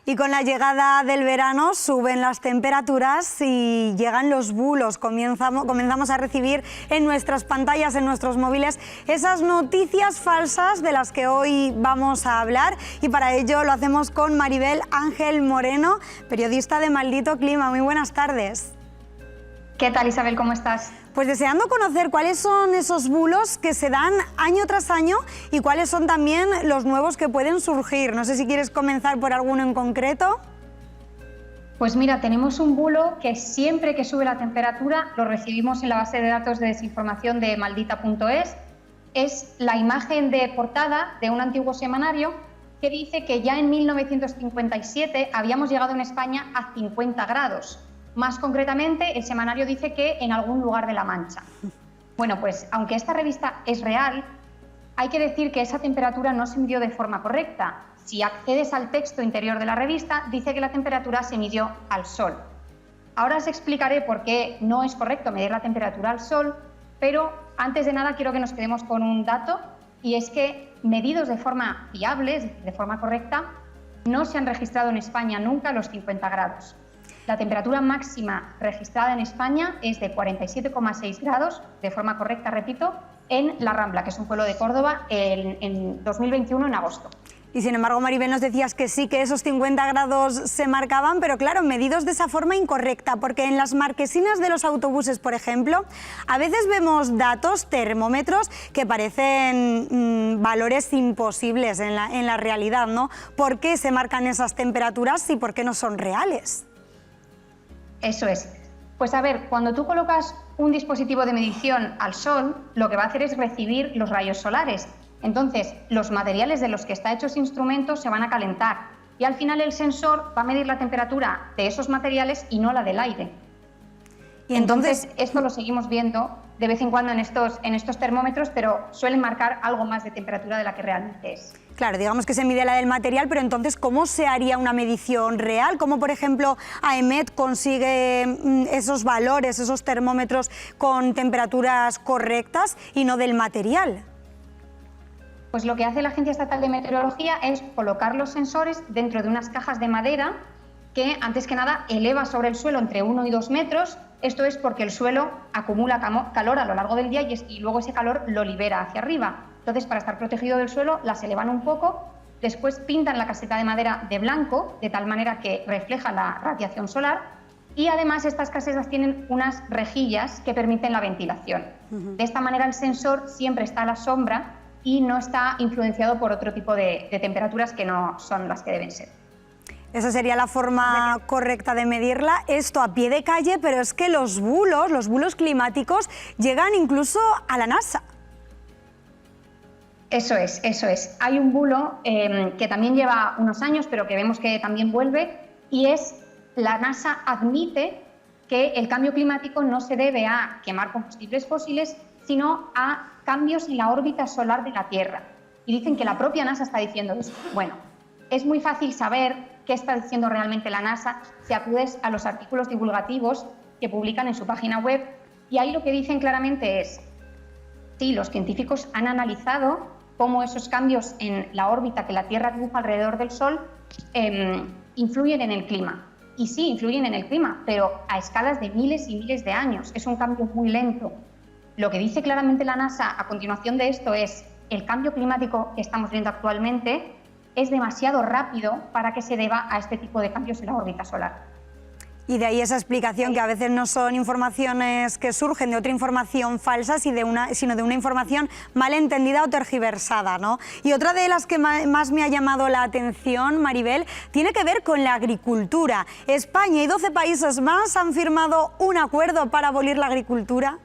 Y con la llegada del verano suben las temperaturas y llegan los bulos. Comenzamos a recibir en nuestras pantallas, en nuestros móviles, esas noticias falsas de las que hoy vamos a hablar. Y para ello lo hacemos con Maribel Ángel Moreno, periodista de Maldito Clima. Muy buenas tardes. ¿Qué tal, Isabel? ¿Cómo estás? Pues deseando conocer cuáles son esos bulos que se dan año tras año y cuáles son también los nuevos que pueden surgir. No sé si quieres comenzar por alguno en concreto. Pues mira, tenemos un bulo que siempre que sube la temperatura lo recibimos en la base de datos de desinformación de maldita.es. Es la imagen de portada de un antiguo semanario que dice que ya en 1957 habíamos llegado en España a 50 grados. Más concretamente, el semanario dice que en algún lugar de La Mancha. Bueno, pues aunque esta revista es real, hay que decir que esa temperatura no se midió de forma correcta. Si accedes al texto interior de la revista, dice que la temperatura se midió al sol. Ahora os explicaré por qué no es correcto medir la temperatura al sol, pero antes de nada quiero que nos quedemos con un dato, y es que medidos de forma fiable, es decir, de forma correcta, no se han registrado en España nunca los 50 grados. La temperatura máxima registrada en España es de 47,6 grados, de forma correcta, repito, en La Rambla, que es un pueblo de Córdoba, en 2021, en agosto. Y sin embargo, Maribel, nos decías que sí, que esos 50 grados se marcaban, pero claro, medidos de esa forma incorrecta, porque en las marquesinas de los autobuses, por ejemplo, a veces vemos datos, termómetros, que parecen valores imposibles en la realidad, ¿no? ¿Por qué se marcan esas temperaturas y por qué no son reales? Eso es. Pues a ver, cuando tú colocas un dispositivo de medición al sol, lo que va a hacer es recibir los rayos solares. Entonces, los materiales de los que está hecho ese instrumento se van a calentar y al final el sensor va a medir la temperatura de esos materiales y no la del aire. Y entonces esto lo seguimos viendo de vez en cuando en estos termómetros, pero suelen marcar algo más de temperatura de la que realmente es. Claro, digamos que se mide la del material, pero entonces, ¿cómo se haría una medición real? ¿Cómo, por ejemplo, AEMET consigue esos valores, esos termómetros con temperaturas correctas y no del material? Pues lo que hace la Agencia Estatal de Meteorología es colocar los sensores dentro de unas cajas de madera que, antes que nada, eleva sobre el suelo entre 1 y 2 metros. Esto es porque el suelo acumula calor a lo largo del día y luego ese calor lo libera hacia arriba. Entonces, para estar protegido del suelo, las elevan un poco, después pintan la caseta de madera de blanco, de tal manera que refleja la radiación solar, y además estas casetas tienen unas rejillas que permiten la ventilación. De esta manera el sensor siempre está a la sombra y no está influenciado por otro tipo de temperaturas que no son las que deben ser. Esa sería la forma correcta de medirla. Esto a pie de calle, pero es que los bulos climáticos llegan incluso a la NASA. Eso es, eso es. Hay un bulo que también lleva unos años, pero que vemos que también vuelve, y es la NASA admite que el cambio climático no se debe a quemar combustibles fósiles, sino a cambios en la órbita solar de la Tierra. Y dicen que la propia NASA está diciendo esto. Bueno, es muy fácil saber qué está diciendo realmente la NASA si acudes a los artículos divulgativos que publican en su página web, y ahí lo que dicen claramente es: sí, los científicos han analizado cómo esos cambios en la órbita que la Tierra dibuja alrededor del Sol influyen en el clima. Y sí, influyen en el clima, pero a escalas de miles y miles de años. Es un cambio muy lento. Lo que dice claramente la NASA a continuación de esto es: el cambio climático que estamos viendo actualmente es demasiado rápido para que se deba a este tipo de cambios en la órbita solar. Y de ahí esa explicación, que a veces no son informaciones que surgen de otra información falsa, sino de una información mal entendida o tergiversada, ¿no? Y otra de las que más me ha llamado la atención, Maribel, tiene que ver con la agricultura. España y 12 países más han firmado un acuerdo para abolir la agricultura.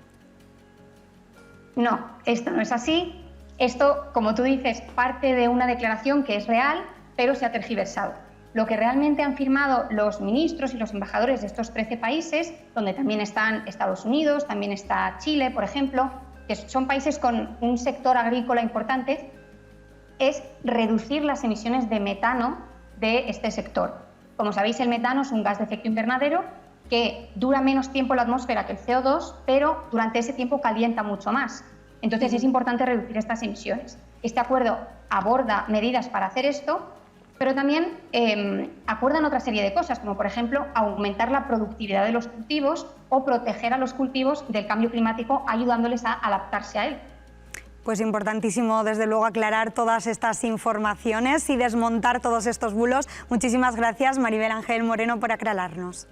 No, esto no es así. Esto, como tú dices, parte de una declaración que es real, pero se ha tergiversado. Lo que realmente han firmado los ministros y los embajadores de estos 13 países, donde también están Estados Unidos, también está Chile, por ejemplo, que son países con un sector agrícola importante, es reducir las emisiones de metano de este sector. Como sabéis, el metano es un gas de efecto invernadero que dura menos tiempo en la atmósfera que el CO2, pero durante ese tiempo calienta mucho más. Entonces es importante reducir estas emisiones. Este acuerdo aborda medidas para hacer esto, Pero también acuerdan otra serie de cosas, como por ejemplo aumentar la productividad de los cultivos o proteger a los cultivos del cambio climático, ayudándoles a adaptarse a él. Pues importantísimo, desde luego, aclarar todas estas informaciones y desmontar todos estos bulos. Muchísimas gracias, Maribel Ángel Moreno, por aclararnos.